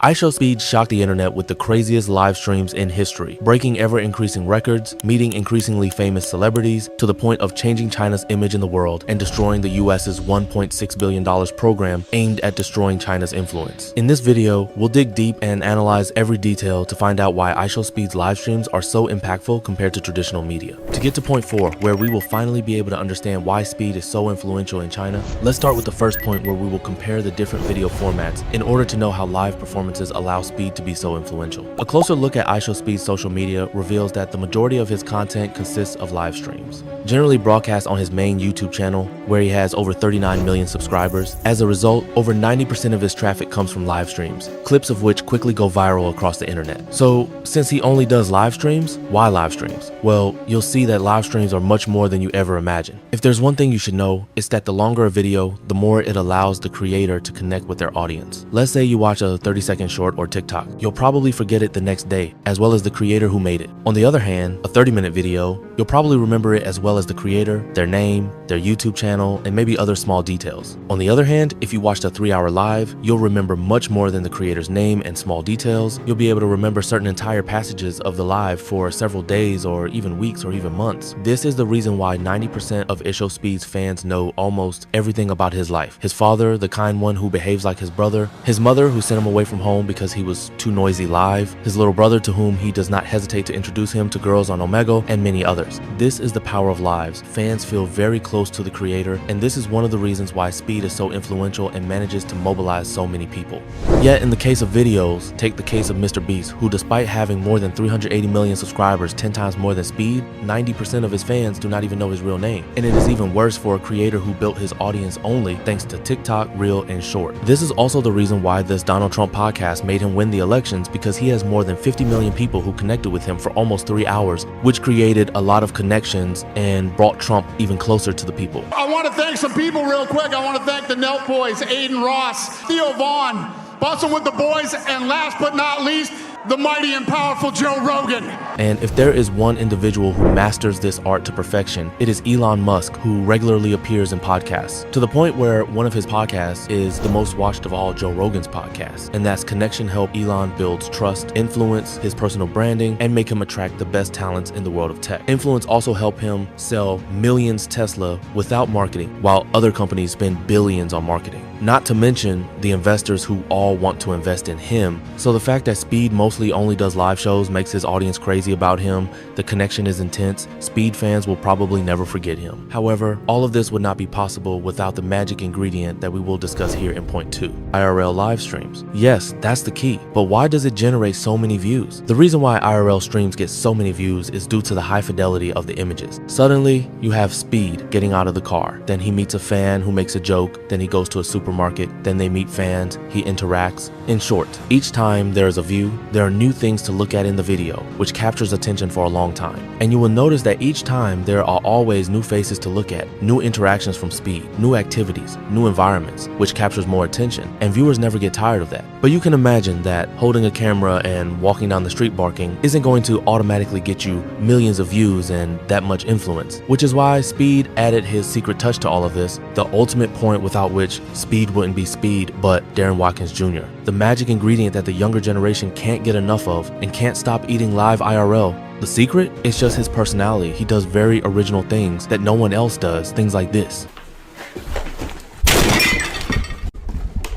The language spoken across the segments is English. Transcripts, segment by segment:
Ishowspeeds shocked the internet with the craziest live streams in history, breaking ever-increasing records, meeting increasingly famous celebrities, to the point of changing China's image in the world and destroying the US's $1.6 billion program aimed at destroying China's influence. In this video, we'll dig deep and analyze every detail to find out why Ishowspeeds live streams are so impactful compared to traditional media. To get to point 4, where we will finally be able to understand why Speed is so influential in China, let's start with the first point, where we will compare the different video formats in order to know how live performances allow Speed to be so influential. A closer look at Ishowspeeds' social media reveals that the majority of his content consists of live streams, generally broadcast on his main YouTube channel, where he has over 39 million subscribers. As a result, over 90% of his traffic comes from live streams, clips of which quickly go viral across the internet. So, since he only does live streams, why live streams? Well, you'll see that live streams are much more than you ever imagine. If there's one thing you should know, it's that the longer a video, the more it allows the creator to connect with their audience. Let's say you watch a 30-second short or TikTok. You'll probably forget it the next day, as well as the creator who made it. On the other hand, a 30-minute video, you'll probably remember it as well as the creator, their name, their YouTube channel, and maybe other small details. On the other hand, if you watched a 3-hour live, you'll remember much more than the creator's name and small details. You'll be able to remember certain entire passages of the live for several days or even weeks or even months. This is the reason why 90% of Ishowspeeds fans know almost everything about his life. His father, the kind one who behaves like his brother. His mother, who sent him away from home because he was too noisy live. His little brother, to whom he does not hesitate to introduce him to girls on Omegle, and many others. This is the power of lives. Fans feel very close to the creator, and this is one of the reasons why Speed is so influential and manages to mobilize so many people. Yet in the case of videos, take the case of Mr. Beast, who despite having more than 380 million subscribers, 10 times more than Speed, 90% of his fans do not even know his real name. And it is even worse for a creator who built his audience only thanks to TikTok, Reel, and Short. This is also the reason why this Donald Trump podcast made him win the elections, because he has more than 50 million people who connected with him for almost 3 hours, which created a lot of connections and brought Trump even closer to the people. I want to thank some people real quick. I want to thank the Nelk Boys, Aiden Ross, Theo Vaughn, Bustin' with the Boys, and last but not least, the mighty and powerful Joe Rogan. And if there is one individual who masters this art to perfection, it is Elon Musk, who regularly appears in podcasts, to the point where one of his podcasts is the most watched of all Joe Rogan's podcasts. And that's Connection help Elon builds trust, influence, his personal branding, and make him attract the best talents in the world of tech. Influence also help him sell millions Tesla without marketing, while other companies spend billions on marketing. Not to mention the investors who all want to invest in him. So the fact that Speed mostly only does live shows makes his audience crazy about him. The connection is intense. Speed fans will probably never forget him. However, all of this would not be possible without the magic ingredient that we will discuss here in point 2, IRL live streams. Yes, that's the key, but why does it generate so many views? The reason why IRL streams get so many views is due to the high fidelity of the images. Suddenly, you have Speed getting out of the car, then he meets a fan who makes a joke, then he goes to a supermarket, then they meet fans, he interacts. In short, each time there is a view, there are new things to look at in the video, which captures attention for a long time. And you will notice that each time there are always new faces to look at, new interactions from Speed, new activities, new environments, which captures more attention, and viewers never get tired of that. But you can imagine that holding a camera and walking down the street barking isn't going to automatically get you millions of views and that much influence, which is why Speed added his secret touch to all of this, the ultimate point without which Speed wouldn't be Speed but Darren Watkins Jr. The magic ingredient that the younger generation can't get enough of and can't stop eating live IRL. The secret is just his personality. He does very original things that no one else does, things like this.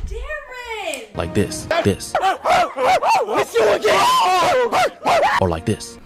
Darren! Like this. Or like this.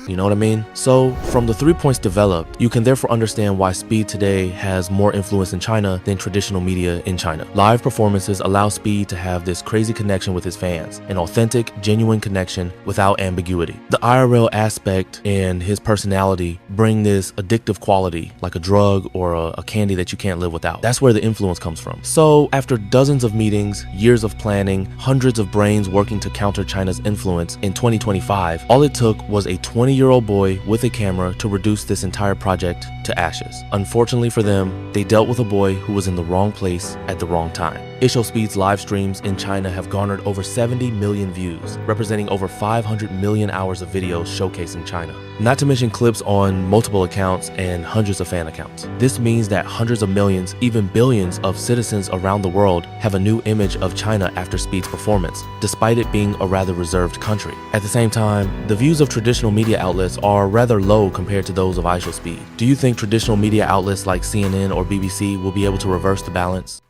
You know what I mean? So, from the 3 points developed, you can therefore understand why Speed today has more influence in China than traditional media in China. Live performances allow Speed to have this crazy connection with his fans, an authentic, genuine connection without ambiguity. The IRL aspect and his personality bring this addictive quality, like a drug or a candy that you can't live without. That's where the influence comes from. So, after dozens of meetings, years of planning, hundreds of brains working to counter China's influence, in 2025, all it took was a 20-year-old boy with a camera to reduce this entire project to ashes. Unfortunately for them, they dealt with a boy who was in the wrong place at the wrong time. Ishowspeeds live streams in China have garnered over 70 million views, representing over 500 million hours of videos showcasing China. Not to mention clips on multiple accounts and hundreds of fan accounts. This means that hundreds of millions, even billions of citizens around the world have a new image of China after Speed's performance, despite it being a rather reserved country. At the same time, the views of traditional media outlets are rather low compared to those of Ishowspeed. Do you think traditional media outlets like CNN or BBC will be able to reverse the balance?